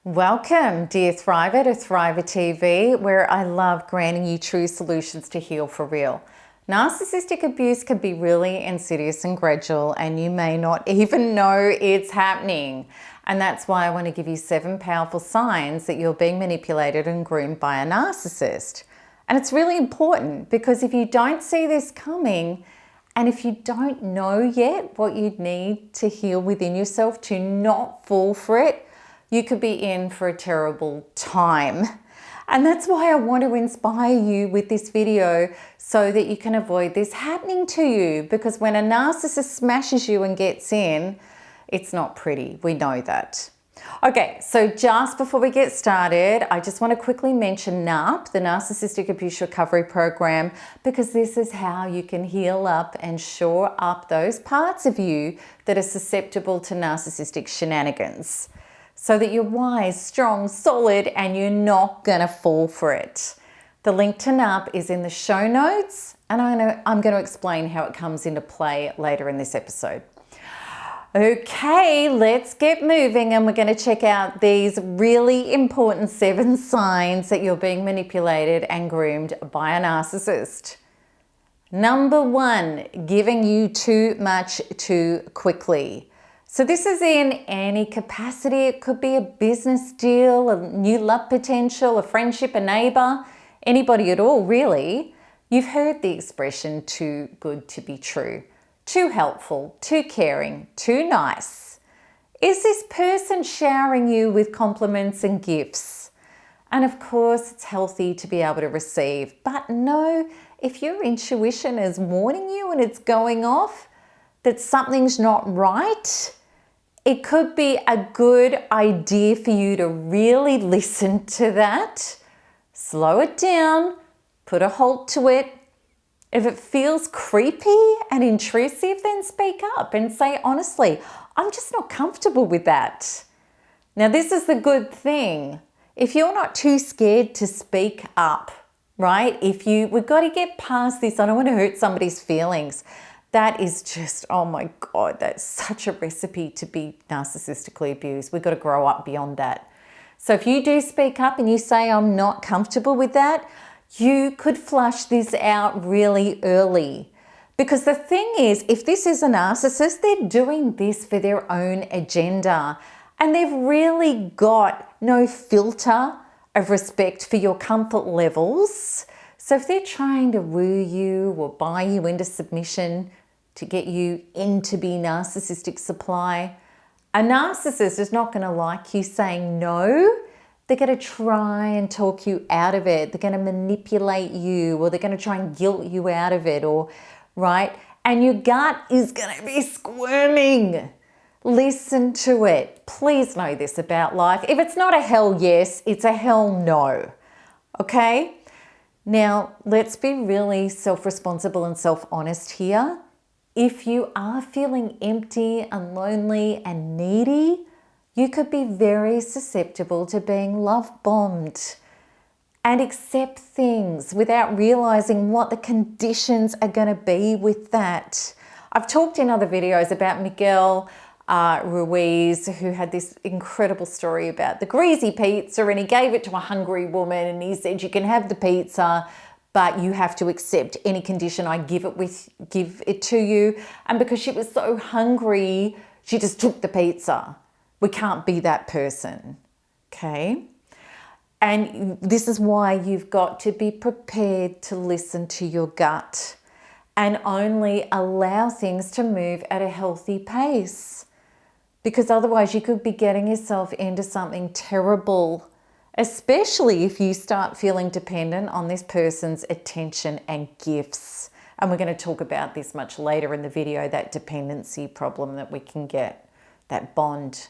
Welcome, dear Thriver, to Thriver TV, where I love granting you true solutions to heal for real. Narcissistic abuse can be really insidious and gradual, and you may not even know it's happening. And that's why I want to give you 7 powerful signs that you're being manipulated and groomed by a narcissist. And it's really important because if you don't see this coming, and if you don't know yet what you need to heal within yourself to not fall for it, you could be in for a terrible time. And that's why I want to inspire you with this video so that you can avoid this happening to you. Because when a narcissist smashes you and gets in, it's not pretty. We know that. Okay, so just before we get started, I just want to quickly mention NARP, the Narcissistic Abuse Recovery Program, because this is how you can heal up and shore up those parts of you that are susceptible to narcissistic shenanigans, so that you're wise, strong, solid, and you're not gonna fall for it. The link to NARP is in the show notes, and I'm going to explain how it comes into play later in this episode. Okay, let's get moving, and we're going to check out these really important 7 signs that you're being manipulated and groomed by a narcissist. Number 1, giving you too much too quickly. So this is in any capacity. It could be a business deal, a new love potential, a friendship, a neighbor, anybody at all, really. You've heard the expression too good to be true, too helpful, too caring, too nice. Is this person showering you with compliments and gifts? And of course, it's healthy to be able to receive, but no, if your intuition is warning you and it's going off that something's not right, it could be a good idea for you to really listen to that, slow it down, put a halt to it. If it feels creepy and intrusive, then speak up and say, honestly, I'm just not comfortable with that. Now, this is the good thing. If you're not too scared to speak up, right? We've got to get past this. I don't want to hurt somebody's feelings. That is just, oh my God, that's such a recipe to be narcissistically abused. We've got to grow up beyond that. So if you do speak up and you say, I'm not comfortable with that, you could flush this out really early. Because the thing is, if this is a narcissist, they're doing this for their own agenda. And they've really got no filter of respect for your comfort levels. So if they're trying to woo you or buy you into submission to get you in to be narcissistic supply, a narcissist is not going to like you saying no. They're going to try and talk you out of it. They're going to manipulate you, or they're going to try and guilt you out of it, or right? And your gut is going to be squirming. Listen to it. Please know this about life. If it's not a hell yes, it's a hell no. Okay? Now, let's be really self-responsible and self-honest here. If you are feeling empty and lonely and needy, you could be very susceptible to being love-bombed and accept things without realizing what the conditions are going to be with that. I've talked in other videos about Miguel Ruiz, who had this incredible story about the greasy pizza, and he gave it to a hungry woman and he said, you can have the pizza, but you have to accept any condition I give it to you. And because she was so hungry, she just took the pizza. We can't be that person, okay? And this is why you've got to be prepared to listen to your gut and only allow things to move at a healthy pace. Because otherwise you could be getting yourself into something terrible, especially if you start feeling dependent on this person's attention and gifts. And we're going to talk about this much later in the video, that dependency problem that we can get, that bond.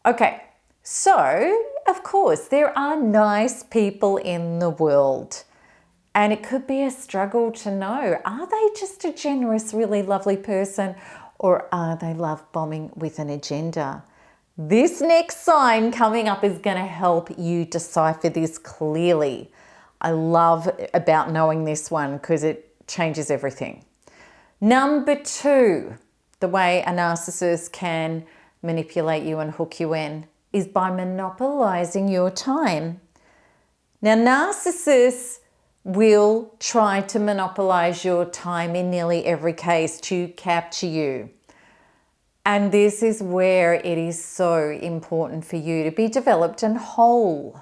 Okay, so of course there are nice people in the world, and it could be a struggle to know, are they just a generous, really lovely person, or are they love bombing with an agenda? This next sign coming up is going to help you decipher this clearly. I love about knowing this one because it changes everything. Number 2, the way a narcissist can manipulate you and hook you in is by monopolizing your time. Now, narcissists will try to monopolize your time in nearly every case to capture you. And this is where it is so important for you to be developed and whole.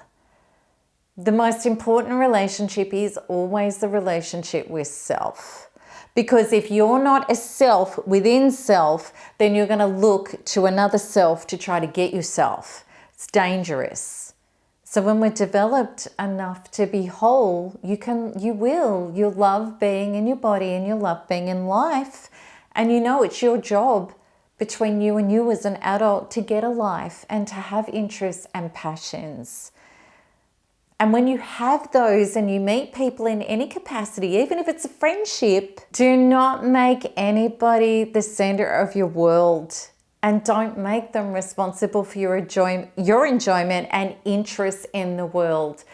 The most important relationship is always the relationship with self. Because if you're not a self within self, then you're going to look to another self to try to get yourself. It's dangerous. So when we're developed enough to be whole, you'll love being in your body and you'll love being in life. And you know it's your job between you and you as an adult to get a life and to have interests and passions. And when you have those and you meet people in any capacity, even if it's a friendship, do not make anybody the center of your world. And don't make them responsible for your enjoyment and interest in the world.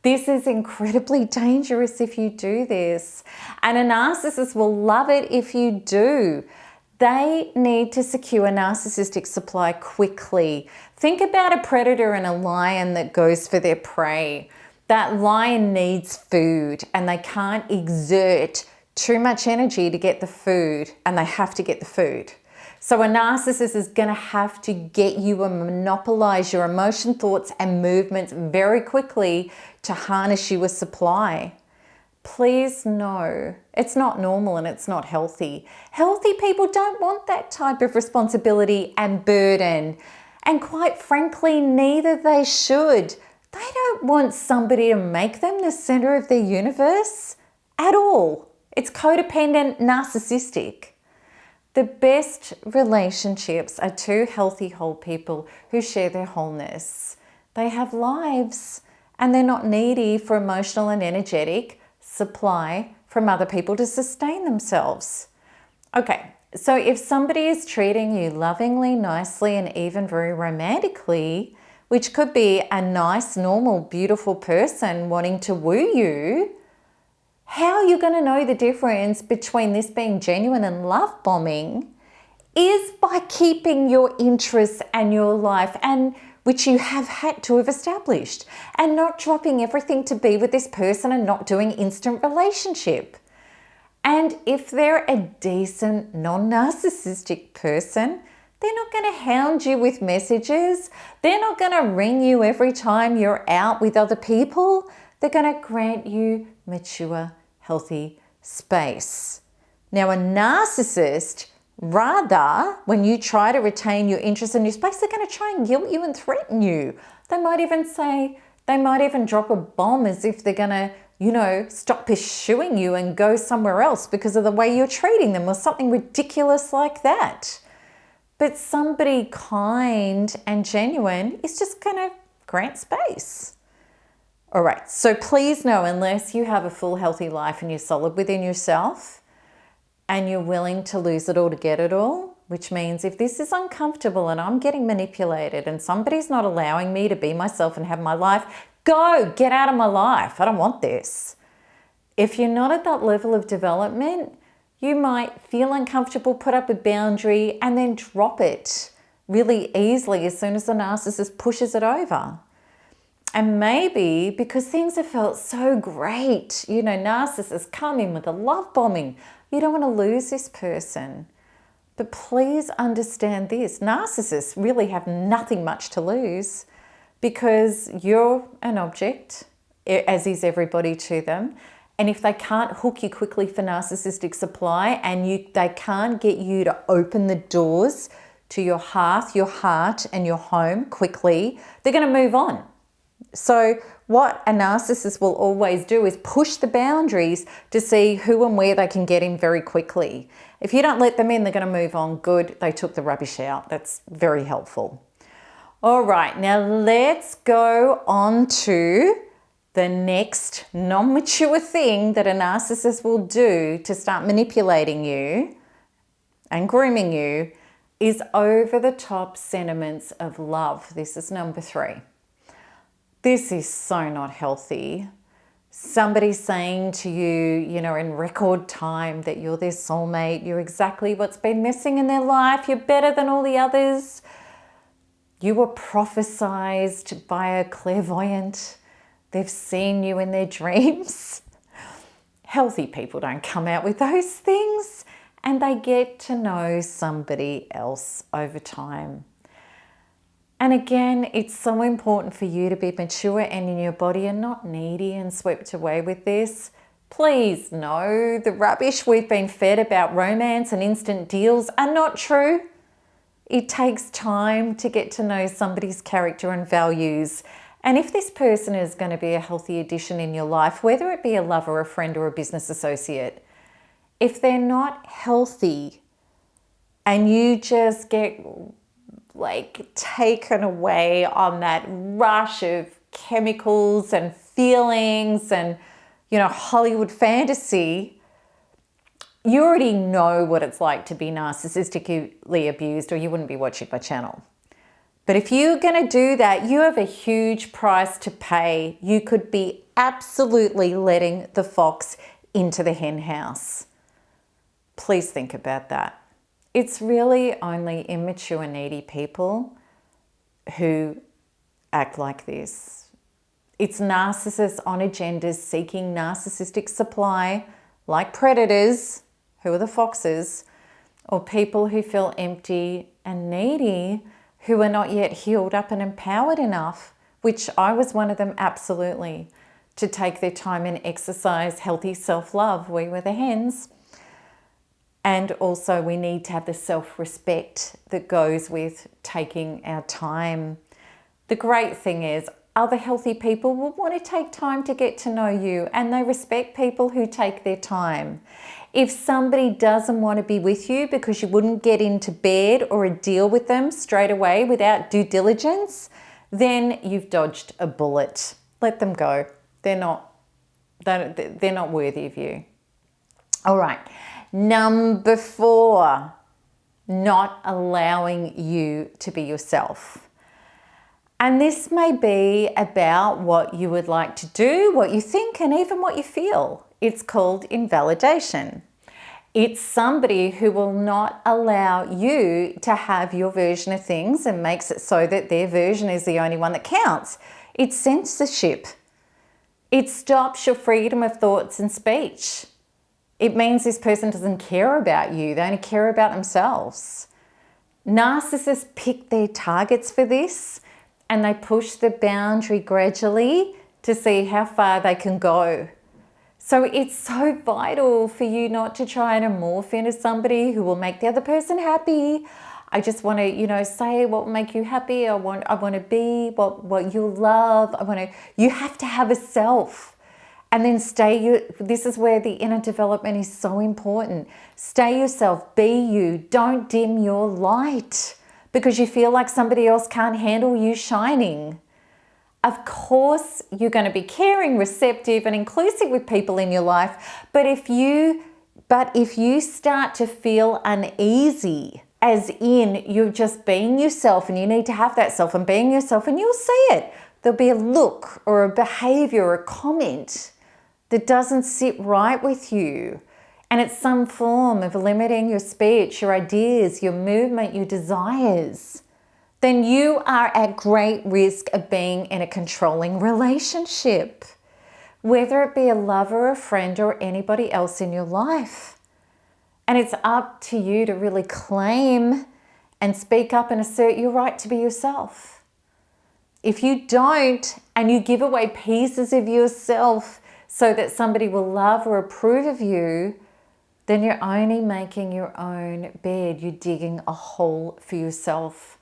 This is incredibly dangerous if you do this. And a narcissist will love it if you do. They need to secure narcissistic supply quickly. Think about a predator and a lion that goes for their prey. That lion needs food and they can't exert too much energy to get the food, and they have to get the food. So a narcissist is going to have to get you and monopolize your emotion, thoughts, and movements very quickly to harness you with supply. Please know it's not normal and it's not healthy. Healthy people don't want that type of responsibility and burden. And quite frankly, neither they should. They don't want somebody to make them the center of their universe at all. It's codependent, narcissistic. The best relationships are two healthy, whole people who share their wholeness. They have lives and they're not needy for emotional and energetic supply from other people to sustain themselves. Okay, so if somebody is treating you lovingly, nicely, and even very romantically, which could be a nice, normal, beautiful person wanting to woo you, how are you going to know the difference between this being genuine and love bombing is by keeping your interests and your life, and which you have had to have established, and not dropping everything to be with this person and not doing instant relationship. And if they're a decent, non-narcissistic person, they're not going to hound you with messages. They're not going to ring you every time you're out with other people. They're going to grant you mature, healthy space. Now, a narcissist, rather, when you try to retain your interest in your space, they're going to try and guilt you and threaten you. They might even drop a bomb as if they're going to, stop pursuing you and go somewhere else because of the way you're treating them or something ridiculous like that. But somebody kind and genuine is just going to grant space. All right, so please know, unless you have a full healthy life and you're solid within yourself and you're willing to lose it all to get it all, which means if this is uncomfortable and I'm getting manipulated and somebody's not allowing me to be myself and have my life, get out of my life. I don't want this. If you're not at that level of development, you might feel uncomfortable, put up a boundary, and then drop it really easily as soon as the narcissist pushes it over. And maybe because things have felt so great, narcissists come in with a love bombing. You don't want to lose this person. But please understand this. Narcissists really have nothing much to lose because you're an object, as is everybody to them. And if they can't hook you quickly for narcissistic supply and they can't get you to open the doors to your hearth, your heart, and your home quickly, they're going to move on. So what a narcissist will always do is push the boundaries to see who and where they can get in very quickly. If you don't let them in, they're going to move on. Good, they took the rubbish out. That's very helpful. All right, now let's go on to the next non-mature thing that a narcissist will do to start manipulating you and grooming you is over-the-top sentiments of love. This is number 3. This is so not healthy. Somebody saying to you, in record time that you're their soulmate, you're exactly what's been missing in their life, you're better than all the others. You were prophesized by a clairvoyant. They've seen you in their dreams. Healthy people don't come out with those things, and they get to know somebody else over time. And again, it's so important for you to be mature and in your body and not needy and swept away with this. Please know the rubbish we've been fed about romance and instant deals are not true. It takes time to get to know somebody's character and values. And if this person is going to be a healthy addition in your life, whether it be a lover, a friend, or a business associate, if they're not healthy and you just get like taken away on that rush of chemicals and feelings and, you know, Hollywood fantasy, you already know what it's like to be narcissistically abused, or you wouldn't be watching my channel. But if you're going to do that, you have a huge price to pay. You could be absolutely letting the fox into the hen house. Please think about that. It's really only immature, needy people who act like this. It's narcissists on agendas seeking narcissistic supply, like predators, who are the foxes, or people who feel empty and needy, who are not yet healed up and empowered enough, which I was one of them, absolutely, to take their time and exercise healthy self-love. We were the hens. And also we need to have the self-respect that goes with taking our time. The great thing is other healthy people will want to take time to get to know you, and they respect people who take their time. If somebody doesn't want to be with you because you wouldn't get into bed or a deal with them straight away without due diligence, then you've dodged a bullet. Let them go. They're not worthy of you. All right. Number 4, not allowing you to be yourself. And this may be about what you would like to do, what you think, and even what you feel. It's called invalidation. It's somebody who will not allow you to have your version of things and makes it so that their version is the only one that counts. It's censorship. It stops your freedom of thoughts and speech. It means this person doesn't care about you. They only care about themselves. Narcissists pick their targets for this, and they push the boundary gradually to see how far they can go. So it's so vital for you not to try and morph into somebody who will make the other person happy. I just want to, say what will make you happy. I want to be what you love. You have to have a self. And then this is where the inner development is so important. Stay yourself, be you. Don't dim your light because you feel like somebody else can't handle you shining. Of course, you're going to be caring, receptive, and inclusive with people in your life. But if you start to feel uneasy, as in you're just being yourself and you need to have that self and being yourself, and you'll see it. There'll be a look or a behavior or a comment that doesn't sit right with you. And it's some form of limiting your speech, your ideas, your movement, your desires. Then you are at great risk of being in a controlling relationship, whether it be a lover, a friend, or anybody else in your life. And it's up to you to really claim and speak up and assert your right to be yourself. If you don't, and you give away pieces of yourself so that somebody will love or approve of you, then you're only making your own bed. You're digging a hole for yourself.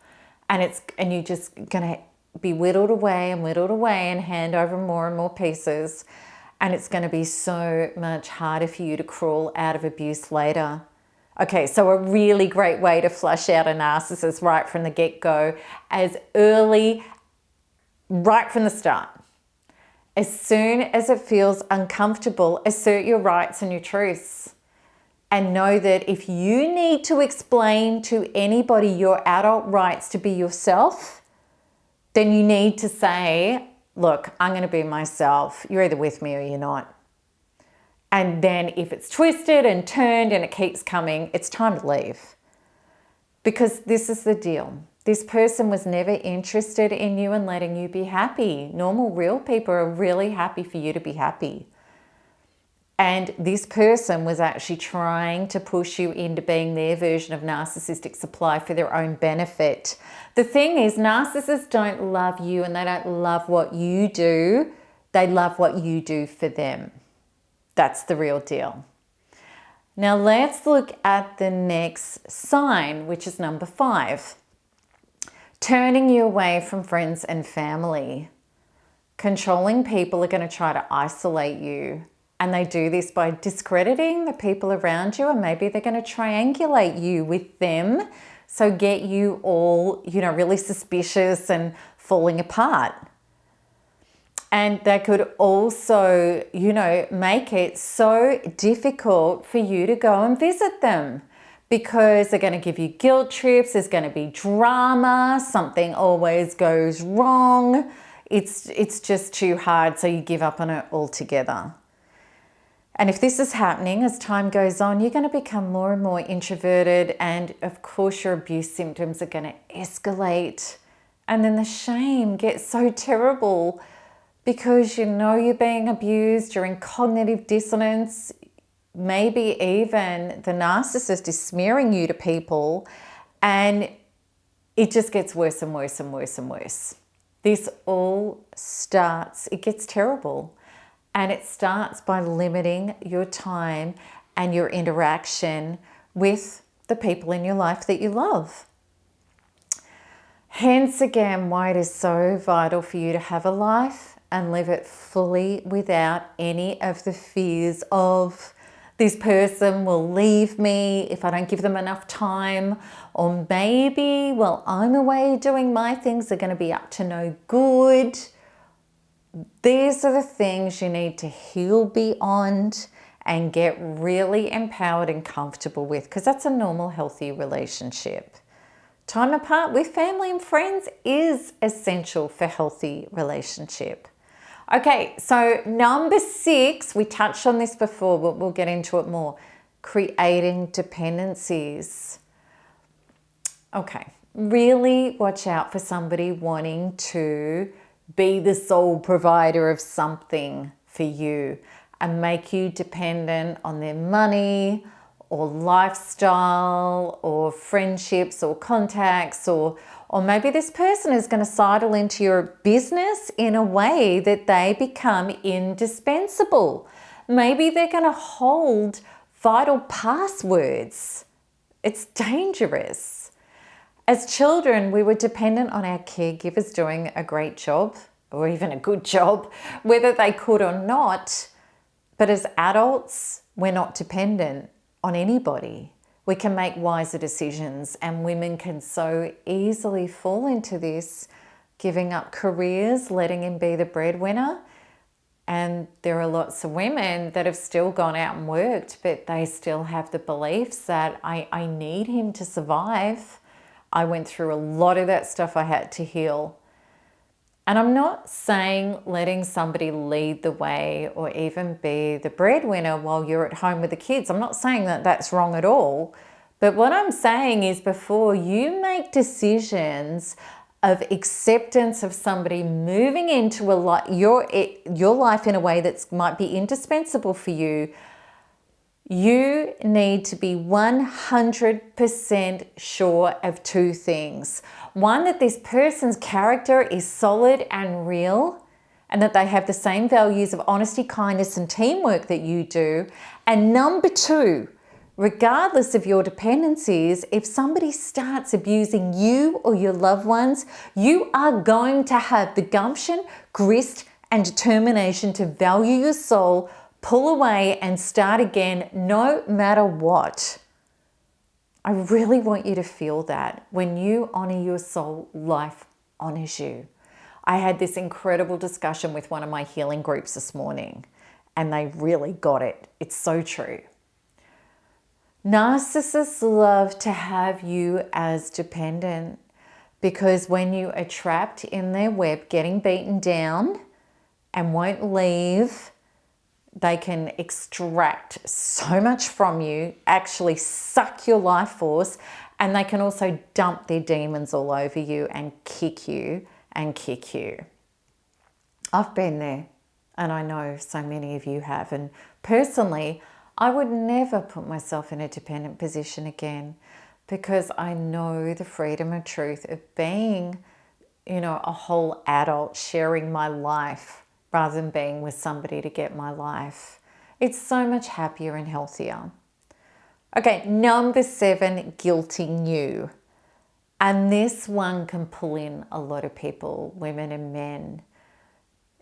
And you're just going to be whittled away and hand over more and more pieces. And it's going to be so much harder for you to crawl out of abuse later. Okay, so a really great way to flush out a narcissist right from the get-go, right from the start. As soon as it feels uncomfortable, assert your rights and your truths. And know that if you need to explain to anybody your adult rights to be yourself, then you need to say, look, I'm going to be myself. You're either with me or you're not. And then if it's twisted and turned and it keeps coming, it's time to leave. Because this is the deal. This person was never interested in you and letting you be happy. Normal, real people are really happy for you to be happy. And this person was actually trying to push you into being their version of narcissistic supply for their own benefit. The thing is, narcissists don't love you and they don't love what you do. They love what you do for them. That's the real deal. Now let's look at the next sign, which is number 5. Turning you away from friends and family. Controlling people are going to try to isolate you. And they do this by discrediting the people around you, and maybe they're going to triangulate you with them. So get you all, really suspicious and falling apart. And they could also, make it so difficult for you to go and visit them, because they're going to give you guilt trips. There's going to be drama. Something always goes wrong. It's just too hard. So you give up on it altogether. And if this is happening as time goes on, you're going to become more and more introverted. And of course, your abuse symptoms are going to escalate. And then the shame gets so terrible because you're being abused. You're in cognitive dissonance. Maybe even the narcissist is smearing you to people. And it just gets worse and worse and worse and worse. This all starts, it gets terrible. And it starts by limiting your time and your interaction with the people in your life that you love. Hence again, why it is so vital for you to have a life and live it fully without any of the fears of this person will leave me if I don't give them enough time, or maybe while I'm away doing my things, they're going to be up to no good. These are the things you need to heal beyond and get really empowered and comfortable with, because that's a normal, healthy relationship. Time apart with family and friends is essential for healthy relationship. Okay, so number 6, we touched on this before, but we'll get into it more. Creating dependencies. Okay, really watch out for somebody wanting to be the sole provider of something for you and make you dependent on their money or lifestyle or friendships or contacts, or maybe this person is going to sidle into your business in a way that they become indispensable. Maybe they're going to hold vital passwords. It's dangerous. As children, we were dependent on our caregivers doing a great job or even a good job, whether they could or not. But as adults, we're not dependent on anybody. We can make wiser decisions, and women can so easily fall into this, giving up careers, letting him be the breadwinner. And there are lots of women that have still gone out and worked, but they still have the beliefs that I need him to survive. I went through a lot of that stuff I had to heal. And I'm not saying letting somebody lead the way or even be the breadwinner while you're at home with the kids. I'm not saying that that's wrong at all. But what I'm saying is, before you make decisions of acceptance of somebody moving into your life in a way that might be indispensable for you, you need to be 100% sure of 2 things. One, that this person's character is solid and real, and that they have the same values of honesty, kindness, and teamwork that you do. And number 2, regardless of your dependencies, if somebody starts abusing you or your loved ones, you are going to have the gumption, grist, and determination to value your soul, pull away and start again no matter what. I really want you to feel that. When you honor your soul, life honors you. I had this incredible discussion with one of my healing groups this morning, and they really got it. It's so true. Narcissists love to have you as dependent, because when you are trapped in their web, getting beaten down and won't leave, they can extract so much from you, actually suck your life force, And they can also dump their demons all over you and kick you and kick you. I've been there, and I know so many of you have. And personally, I would never put myself in a dependent position again, because I know the freedom and truth of being, a whole adult, sharing my life rather than being with somebody to get my life. It's so much happier and healthier. Okay, number 7, guilting you. And this one can pull in a lot of people, women and men.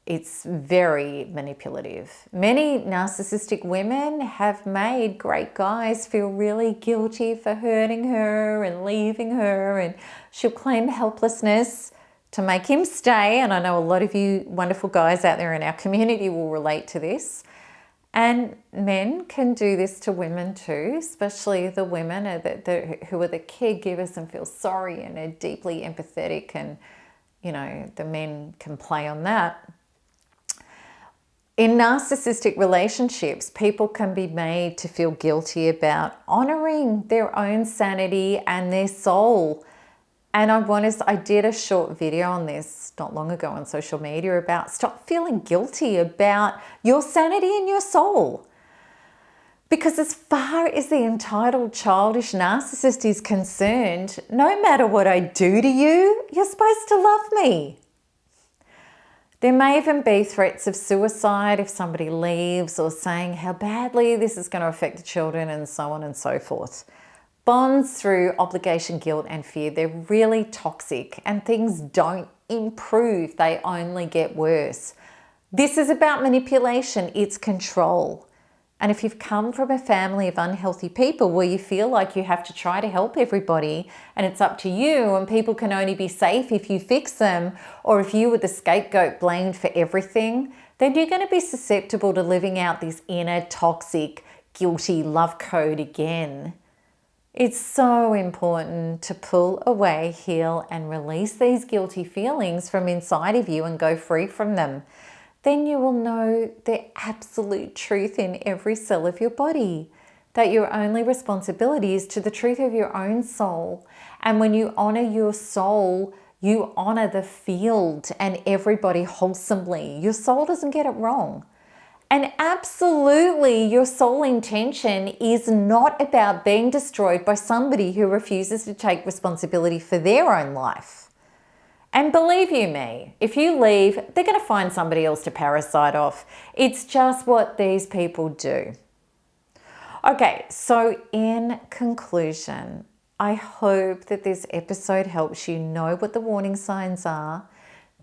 It's very manipulative. Many narcissistic women have made great guys feel really guilty for hurting her and leaving her, and she'll claim helplessness to make him stay. And I know a lot of you wonderful guys out there in our community will relate to this. And men can do this to women too, especially the women who are the caregivers and feel sorry and are deeply empathetic, and, the men can play on that. In narcissistic relationships, people can be made to feel guilty about honoring their own sanity and their soul. And I did a short video on this not long ago on social media about stop feeling guilty about your sanity and your soul. Because as far as the entitled, childish narcissist is concerned, no matter what I do to you, you're supposed to love me. There may even be threats of suicide if somebody leaves, or saying how badly this is going to affect the children, and so on and so forth. Bonds through obligation, guilt and fear, they're really toxic, and things don't improve, they only get worse. This is about manipulation, it's control. And if you've come from a family of unhealthy people where you feel like you have to try to help everybody and it's up to you, and people can only be safe if you fix them, or if you were the scapegoat blamed for everything, then you're going to be susceptible to living out this inner toxic, guilty love code again. It's so important to pull away, heal, and release these guilty feelings from inside of you and go free from them. Then you will know the absolute truth in every cell of your body, that your only responsibility is to the truth of your own soul. And when you honor your soul, you honor the field and everybody wholesomely. Your soul doesn't get it wrong. And absolutely, your soul intention is not about being destroyed by somebody who refuses to take responsibility for their own life. And believe you me, if you leave, they're going to find somebody else to parasite off. It's just what these people do. Okay, so in conclusion, I hope that this episode helps you know what the warning signs are,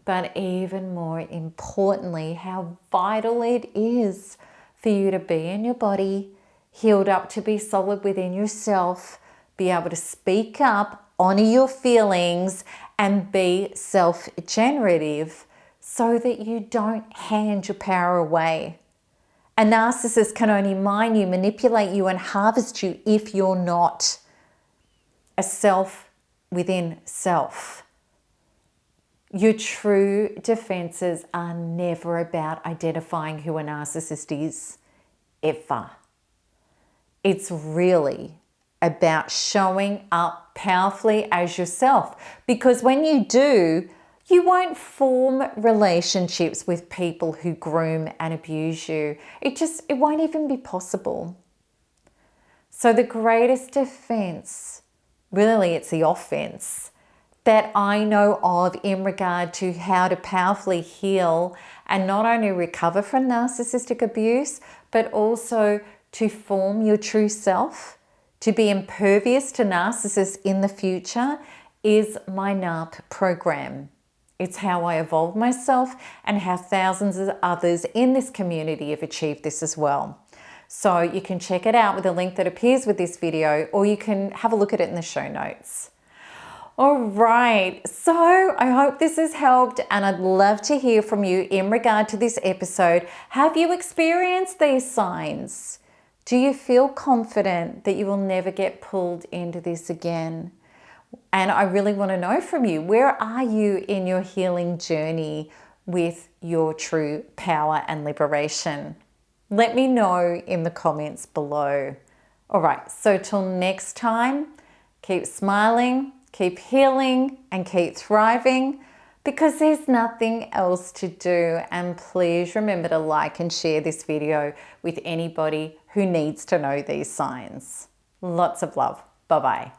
but even more importantly, how vital it is for you to be in your body, healed up to be solid within yourself, be able to speak up, honor your feelings, and be self-generative so that you don't hand your power away. A narcissist can only mine you, manipulate you, and harvest you if you're not a self within self. Your true defenses are never about identifying who a narcissist is, ever. It's really about showing up powerfully as yourself, because when you do, you won't form relationships with people who groom and abuse you. It won't even be possible. So the greatest defense, really it's the offense, that I know of in regard to how to powerfully heal and not only recover from narcissistic abuse, but also to form your true self, to be impervious to narcissists in the future, is my NARP program. It's how I evolved myself and how thousands of others in this community have achieved this as well. So you can check it out with the link that appears with this video, or you can have a look at it in the show notes. All right, so I hope this has helped, and I'd love to hear from you in regard to this episode. Have you experienced these signs? Do you feel confident that you will never get pulled into this again? And I really want to know from you, where are you in your healing journey with your true power and liberation? Let me know in the comments below. All right, so till next time, Keep smiling, keep healing, and keep thriving, because there's nothing else to do. And please remember to like and share this video with anybody who needs to know these signs. Lots of love. Bye-bye.